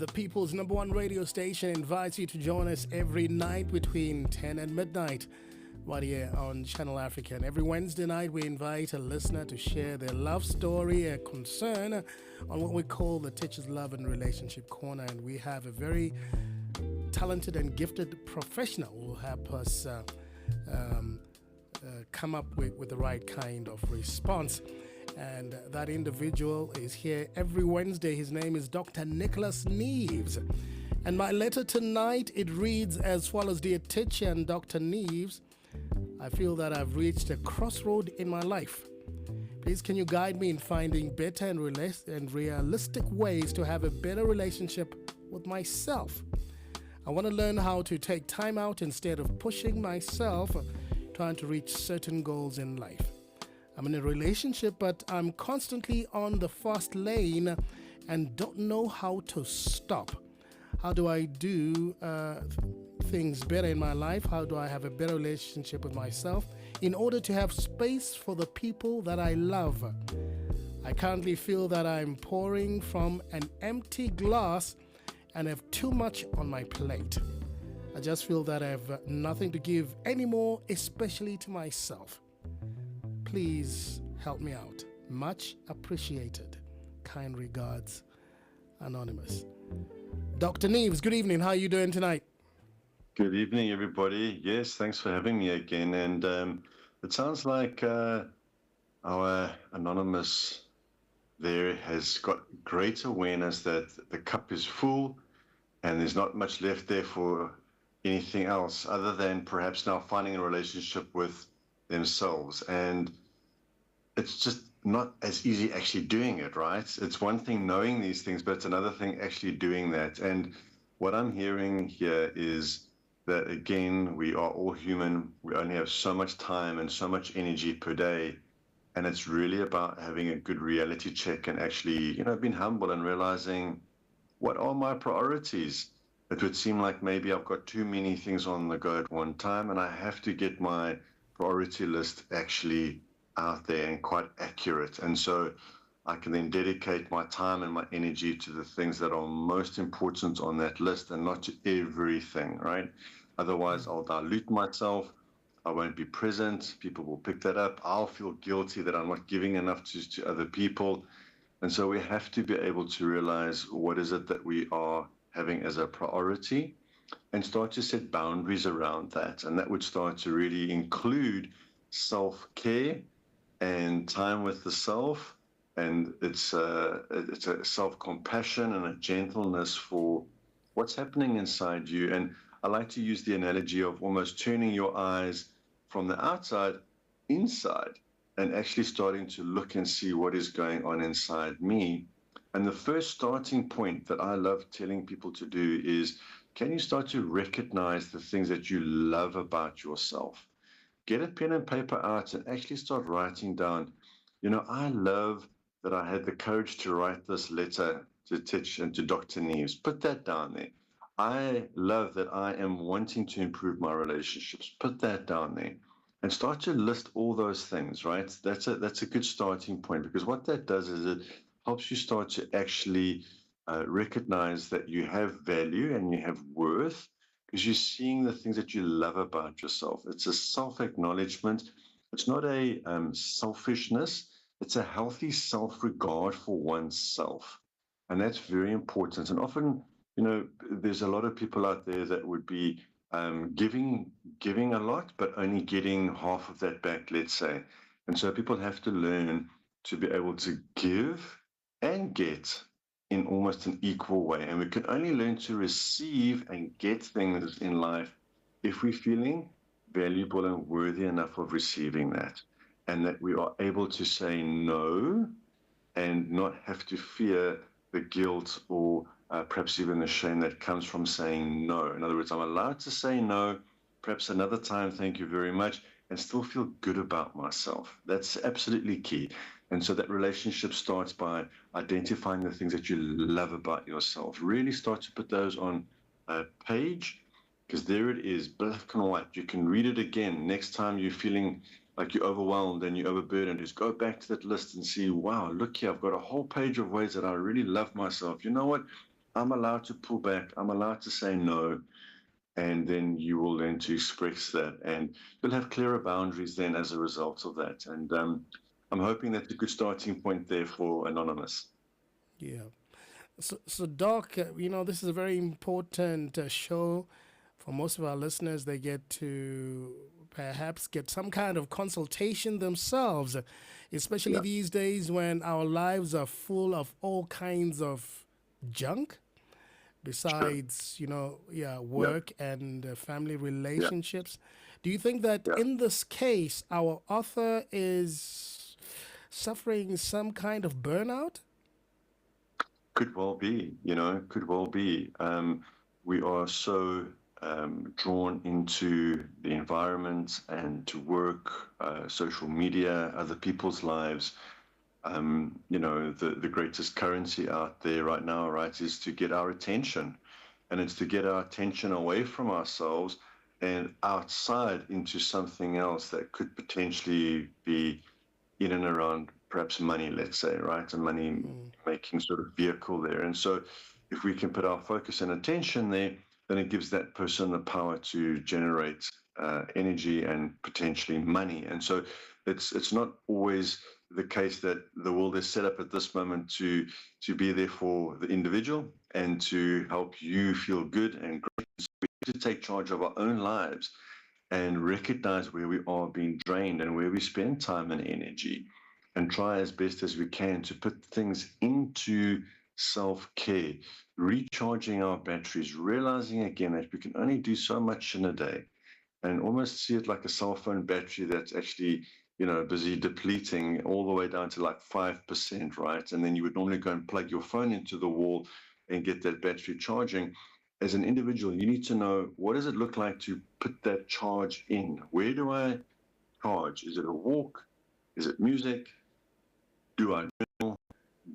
The people's number one radio station invites you to join us every night between 10 and midnight, right here on Channel Africa. And every Wednesday night, we invite a listener to share their love story, a concern on what we call the Teacher's Love and Relationship Corner. And we have a very talented and gifted professional who will help us come up with the right kind of response. And that individual is here every Wednesday. His name is Dr. Nicholas Neaves. And my letter tonight, it reads as follows. Dear Tich and Dr. Neaves, I feel that I've reached a crossroad in my life. Please, can you guide me in finding better and realistic ways to have a better relationship with myself? I want to learn how to take time out instead of pushing myself, trying to reach certain goals in life. I'm in a relationship, but I'm constantly on the fast lane and don't know how to stop. How do I do things better in my life? How do I have a better relationship with myself in order to have space for the people that I love? I currently feel that I'm pouring from an empty glass and have too much on my plate. I just feel that I have nothing to give anymore, especially to myself. Please help me out. Much appreciated. Kind regards, Anonymous. Dr. Neaves, good evening. How are you doing tonight? Good evening, everybody. Yes, thanks for having me again. And it sounds like our Anonymous there has got great awareness that the cup is full and there's not much left there for anything else other than perhaps now finding a relationship with themselves. And it's just not as easy actually doing it, right? It's one thing knowing these things, but it's another thing actually doing that. And what I'm hearing here is that, again, we are all human. We only have so much time and so much energy per day. And it's really about having a good reality check and actually, being humble and realizing, what are my priorities? It would seem like maybe I've got too many things on the go at one time, and I have to get my priority list actually out there and quite accurate. And so I can then dedicate my time and my energy to the things that are most important on that list and not to everything, right? Otherwise, I'll dilute myself. I won't be present. People will pick that up. I'll feel guilty that I'm not giving enough to other people. And so we have to be able to realize what is it that we are having as a priority and start to set boundaries around that. And that would start to really include self-care and time with the self. And it's a self-compassion and a gentleness for what's happening inside you. And I like to use the analogy of almost turning your eyes from the outside inside and actually starting to look and see what is going on inside me. And the first starting point that I love telling people to do is, can you start to recognize the things that you love about yourself? Get a pen and paper out and actually start writing down, I love that I had the courage to write this letter to Tich and to Dr. Neaves. Put that down there. I love that I am wanting to improve my relationships. Put that down there. And start to list all those things, right? That's a good starting point, because what that does is it helps you start to actually recognize that you have value and you have worth, because you're seeing the things that you love about yourself. It's a self-acknowledgement. It's not a selfishness. It's a healthy self-regard for oneself. And that's very important. And often, there's a lot of people out there that would be giving a lot, but only getting half of that back, let's say. And so people have to learn to be able to give and get in almost an equal way. And we can only learn to receive and get things in life if we're feeling valuable and worthy enough of receiving that. And that we are able to say no and not have to fear the guilt or perhaps even the shame that comes from saying no. In other words, I'm allowed to say no, perhaps another time, thank you very much, and still feel good about myself. That's absolutely key. And so that relationship starts by identifying the things that you love about yourself. Really start to put those on a page, because there it is, black and white. You can read it again. Next time you're feeling like you're overwhelmed and you're overburdened, just go back to that list and see, wow, look here, I've got a whole page of ways that I really love myself. You know what? I'm allowed to pull back. I'm allowed to say no. And then you will learn to express that. And you'll have clearer boundaries then as a result of that. And I'm hoping that's a good starting point there for Anonymous. Yeah. So Doc, this is a very important show for most of our listeners. They get to perhaps get some kind of consultation themselves, especially Yeah, these days when our lives are full of all kinds of junk sure. besides, yeah, Yeah, work and family yeah, relationships. Do you think that yeah. in this case, our author is suffering some kind of burnout? Could well be, could well be. We are so drawn into the environment and to work, social media, other people's lives. The greatest currency out there right now, right, is to get our attention. And it's to get our attention away from ourselves and outside into something else that could potentially be in and around perhaps money, let's say, right? A money Mm, making sort of vehicle there. And so if we can put our focus and attention there, then it gives that person the power to generate energy and potentially money. And so it's not always the case that the world is set up at this moment to be there for the individual and to help you feel good and great. So we have to take charge of our own lives and recognize where we are being drained and where we spend time and energy and try as best as we can to put things into self-care, recharging our batteries, realizing again that we can only do so much in a day and almost see it like a cell phone battery that's actually busy depleting all the way down to like 5%, right? And then you would normally go and plug your phone into the wall and get that battery charging. As an individual, you need to know, what does it look like to put that charge in? Where do I charge? Is it a walk? Is it music? Do I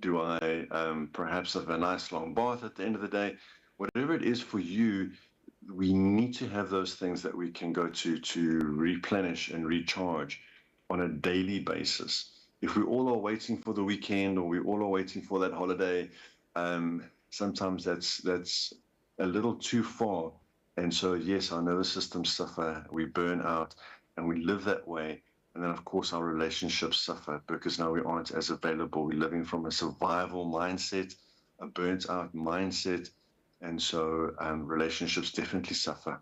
do I perhaps have a nice long bath at the end of the day? Whatever it is for you, we need to have those things that we can go to replenish and recharge on a daily basis. If we all are waiting for the weekend or we all are waiting for that holiday, sometimes that's a little too far. And so, yes, our nervous systems suffer, we burn out, and we live that way. And then, of course, our relationships suffer because now we aren't as available. We're living from a survival mindset, a burnt out mindset. And so relationships definitely suffer.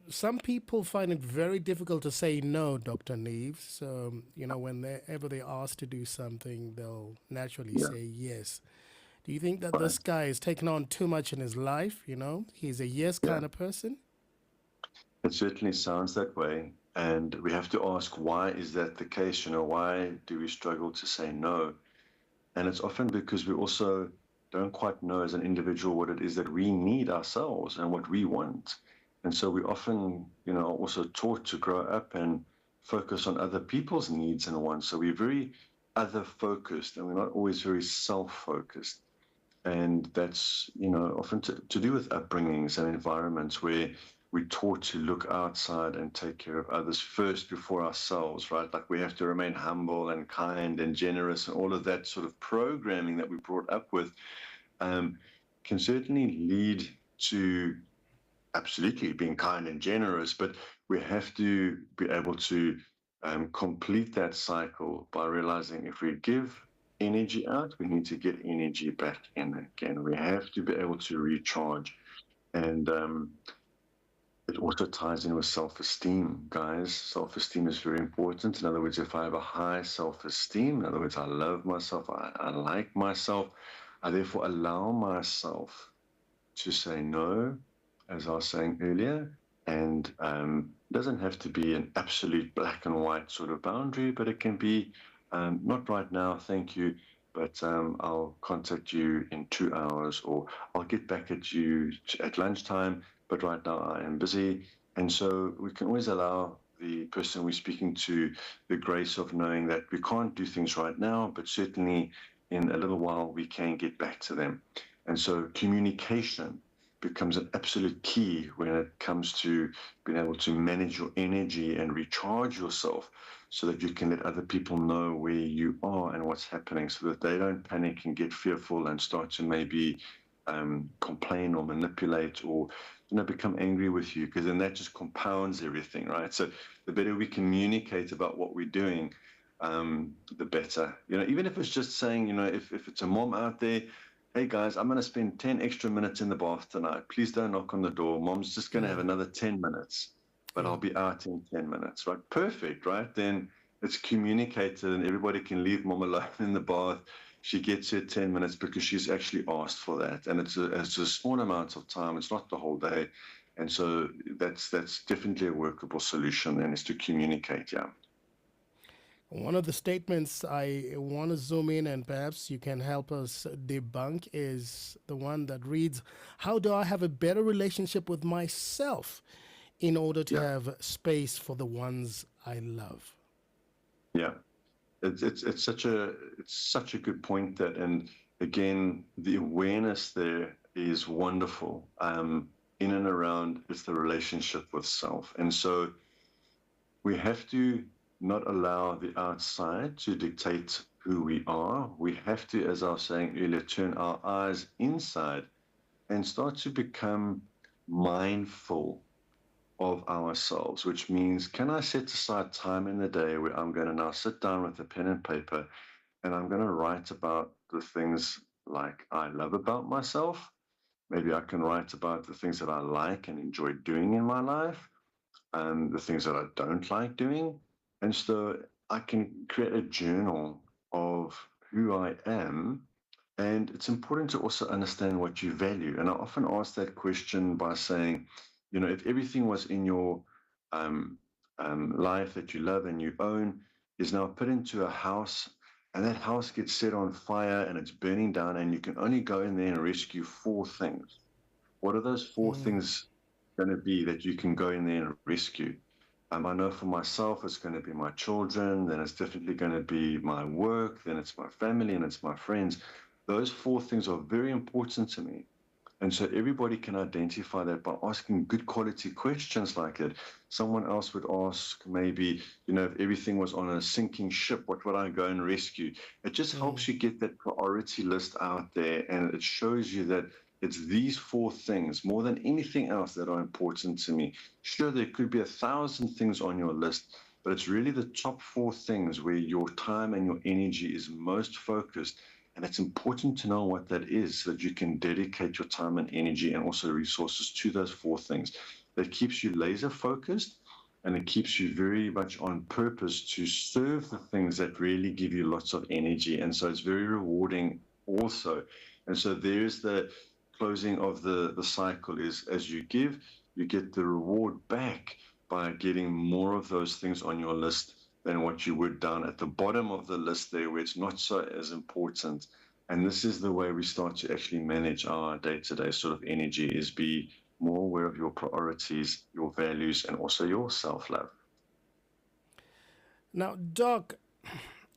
Some people find it very difficult to say no, Dr. Neves. So, whenever they're asked to do something, they'll naturally Yeah, say yes. Do you think that right. this guy is taking on too much in his life? He's a yes Yeah, kind of person? it certainly sounds that way. And we have to ask, why is that the case? Why do we struggle to say no? And it's often because we also don't quite know as an individual what it is that we need ourselves and what we want. And so we often, are also taught to grow up and focus on other people's needs and wants. So we're very other focused and we're not always very self focused. And that's, often to do with upbringings and environments where we're taught to look outside and take care of others first before ourselves, right? Like we have to remain humble and kind and generous, and all of that sort of programming that we brought up with um, can certainly lead to absolutely being kind and generous, but we have to be able to complete that cycle by realizing if we give energy out, we need to get energy back in again. We have to be able to recharge. And it also ties in with self-esteem, guys. Self-esteem is very important. In other words, if I have a high self-esteem, in other words, I love myself, I like myself, I therefore allow myself to say no, as I was saying earlier, and doesn't have to be an absolute black and white sort of boundary, but it can be not right now, thank you, but I'll contact you in 2 hours, or I'll get back at you at lunchtime, but right now I am busy. And so we can always allow the person we're speaking to the grace of knowing that we can't do things right now, but certainly in a little while we can get back to them. And so communication becomes an absolute key when it comes to being able to manage your energy and recharge yourself so that you can let other people know where you are and what's happening so that they don't panic and get fearful and start to maybe complain or manipulate or become angry with you, because then that just compounds everything, right? So the better we communicate about what we're doing, the better. Even if it's just saying, if it's a mom out there, hey guys, I'm going to spend 10 extra minutes in the bath tonight. Please don't knock on the door. Mom's just going to have another 10 minutes, but I'll be out in 10 minutes, right? Perfect, right? Then it's communicated and everybody can leave mom alone in the bath. She gets her 10 minutes because she's actually asked for that. And it's a small amount of time. It's not the whole day. And so that's definitely a workable solution, and is to communicate, yeah. One of the statements I want to zoom in and perhaps you can help us debunk is the one that reads, how do I have a better relationship with myself in order to have space for the ones I love? Yeah. It's such a good point, that, and again, the awareness there is wonderful. In and around is the relationship with self, and so we have to not allow the outside to dictate who we are. We have to, as I was saying earlier, turn our eyes inside and start to become mindful of ourselves, which means, can I set aside time in the day where I'm going to now sit down with a pen and paper and I'm going to write about the things like I love about myself. Maybe I can write about the things that I like and enjoy doing in my life, and the things that I don't like doing. And so I can create a journal of who I am. And it's important to also understand what you value. And I often ask that question by saying, if everything was in your life that you love and you own is now put into a house, and that house gets set on fire and it's burning down, and you can only go in there and rescue 4 things. What are those 4 things going to be that you can go in there and rescue? I know for myself, it's going to be my children, then it's definitely going to be my work, then it's my family, and it's my friends. Those 4 things are very important to me. And so everybody can identify that by asking good quality questions like that. Someone else would ask maybe, if everything was on a sinking ship, what would I go and rescue? It just helps you get that priority list out there, and it shows you that it's these 4 things more than anything else that are important to me. Sure, there could be 1,000 things on your list, but it's really the top 4 things where your time and your energy is most focused. And it's important to know what that is so that you can dedicate your time and energy and also resources to those 4 things. That keeps you laser focused, and it keeps you very much on purpose to serve the things that really give you lots of energy. And so it's very rewarding also. And so there's the closing of the cycle is, as you give, you get the reward back by getting more of those things on your list than what you would down at the bottom of the list there, where it's not so as important. And this is the way we start to actually manage our day-to-day sort of energy, is be more aware of your priorities, your values, and also your self-love. Now, Doc,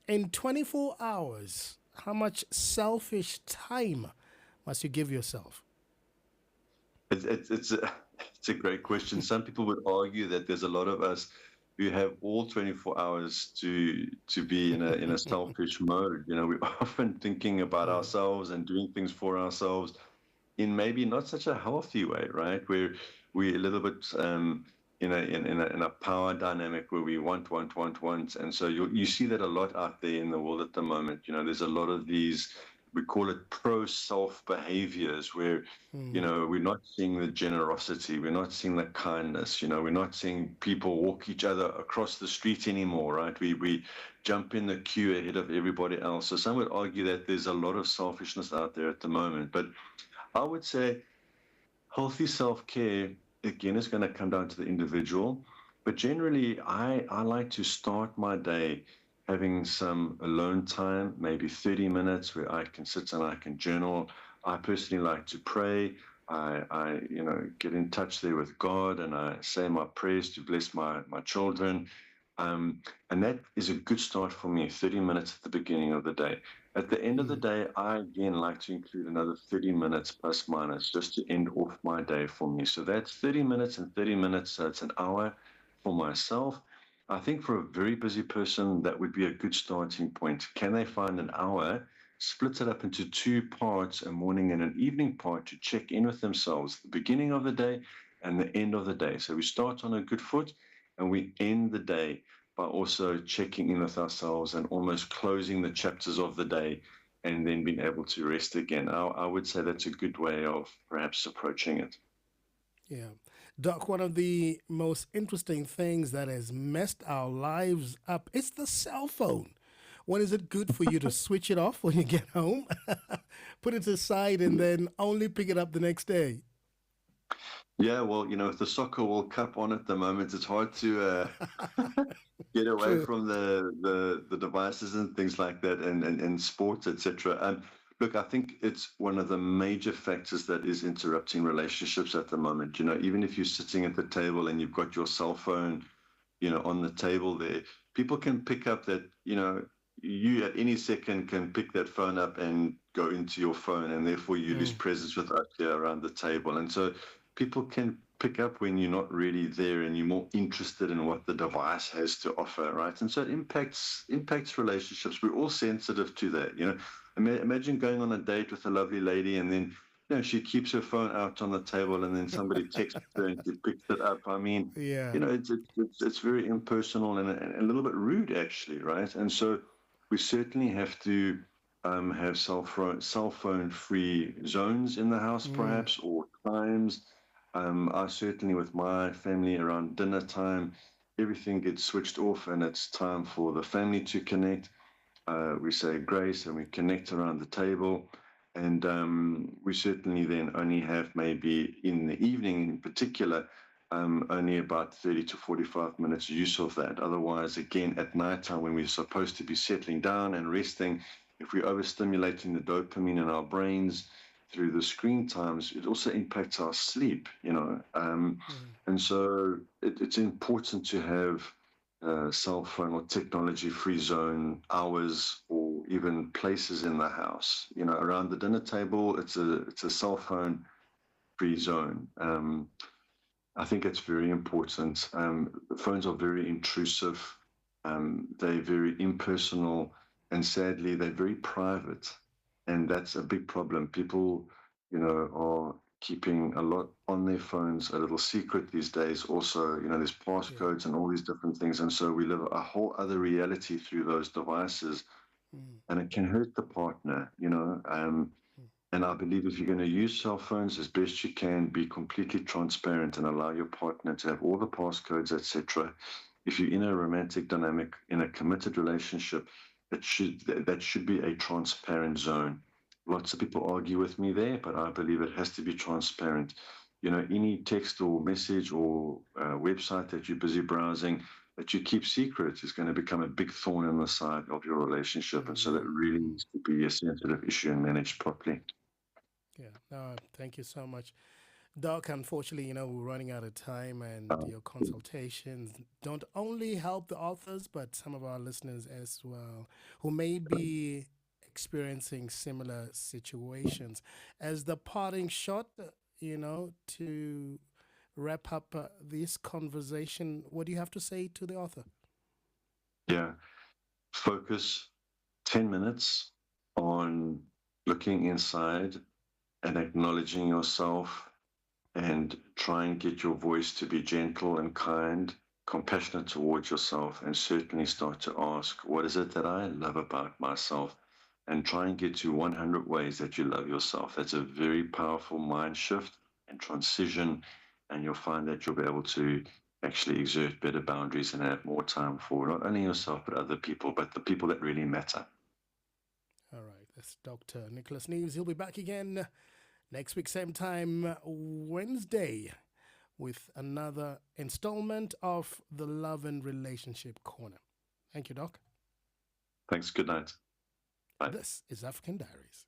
in 24 hours, how much selfish time must you give yourself? It's a great question. Some people would argue that there's a lot of us who have all 24 hours to be in a selfish mode. We're often thinking about ourselves and doing things for ourselves in maybe not such a healthy way, right? Where we're a little bit in a power dynamic where we want, and so you see that a lot out there in the world at the moment. There's a lot of these, we call it pro-self behaviors, where we're not seeing the generosity, we're not seeing the kindness, we're not seeing people walk each other across the street anymore, right? We jump in the queue ahead of everybody else. So some would argue that there's a lot of selfishness out there at the moment, but I would say healthy self-care, again, is going to come down to the individual. But generally, I like to start my day having some alone time, maybe 30 minutes where I can sit and I can journal. I personally like to pray. I get in touch there with God, and I say my prayers to bless my children. And that is a good start for me, 30 minutes at the beginning of the day. At the end of the Mm. day, I again like to include another 30 minutes plus minus just to end off my day for me. So that's 30 minutes and 30 minutes. So it's an hour for myself. I think for a very busy person, that would be a good starting point. Can they find an hour, split it up into two parts, a morning and an evening part, to check in with themselves, the beginning of the day and the end of the day? So we start on a good foot and we end the day by also checking in with ourselves and almost closing the chapters of the day and then being able to rest again. I would say that's a good way of perhaps approaching it. Yeah. Doc, one of the most interesting things that has messed our lives up is the cell phone. When is it good for you to switch it off when you get home, put it aside, and then only pick it up the next day? Yeah, well, with the Soccer World Cup on at the moment, it's hard to get away True. from the devices and things like that, and sports, etc. Look, I think it's one of the major factors that is interrupting relationships at the moment. Even if you're sitting at the table and you've got your cell phone, on the table there, people can pick up that, you at any second can pick that phone up and go into your phone, and therefore you lose Mm. presence with us here around the table. And so people can pick up when you're not really there and you're more interested in what the device has to offer, right? And so it impacts relationships. We're all sensitive to that. Imagine going on a date with a lovely lady and then she keeps her phone out on the table and then somebody texts her and she picks it up. I mean, Yeah. it's very impersonal and a little bit rude, actually, right? And so we certainly have to have cell phone free zones in the house, Mm. perhaps, or times. I certainly, with my family, around dinner time, everything gets switched off and it's time for the family to connect. We say grace and we connect around the table. And we certainly then only have, maybe in the evening in particular, only about 30 to 45 minutes use of that. Otherwise, again, at nighttime when we're supposed to be settling down and resting, if we're overstimulating the dopamine in our brains through the screen times, it also impacts our sleep. Mm. And so it's important to have cell phone or technology free zone hours or even places in the house. Around the dinner table, it's a cell phone free zone. I think it's very important. Phones are very intrusive. They're very impersonal, and sadly, they're very private, and that's a big problem. People, are keeping a lot on their phones, a little secret these days. Also, there's Yeah. passcodes and all these different things, and so we live a whole other reality through those devices, Mm. and it can hurt the partner. Mm. And I believe if you're going to use cell phones as best you can, be completely transparent and allow your partner to have all the passcodes, etc. If you're in a romantic dynamic, in a committed relationship, that should be a transparent zone. Lots of people argue with me there, but I believe it has to be transparent. Any text or message or website that you're busy browsing that you keep secret is going to become a big thorn in the side of your relationship. And so that Indeed. really Mm. needs to be a sensitive issue and managed properly. Yeah. No, thank you so much. Doc, unfortunately, we're running out of time, and Uh, your consultations don't only help the authors, but some of our listeners as well, who may be experiencing similar situations. As the parting shot, to wrap up this conversation, what do you have to say to the author? yeah, focus 10 minutes on looking inside and acknowledging yourself and try and get your voice to be gentle and kind, compassionate towards yourself, and certainly start to ask, what is it that I love about myself? And try and get to 100 ways that you love yourself. That's a very powerful mind shift and transition, and you'll find that you'll be able to actually exert better boundaries and have more time for not only yourself, but other people, but the people that really matter. All right, that's Dr. Nicholas Neaves. He'll be back again next week, same time, Wednesday, with another installment of the Love and Relationship Corner. Thank you, Doc. Thanks. Good night. Bye. This is African Diaries.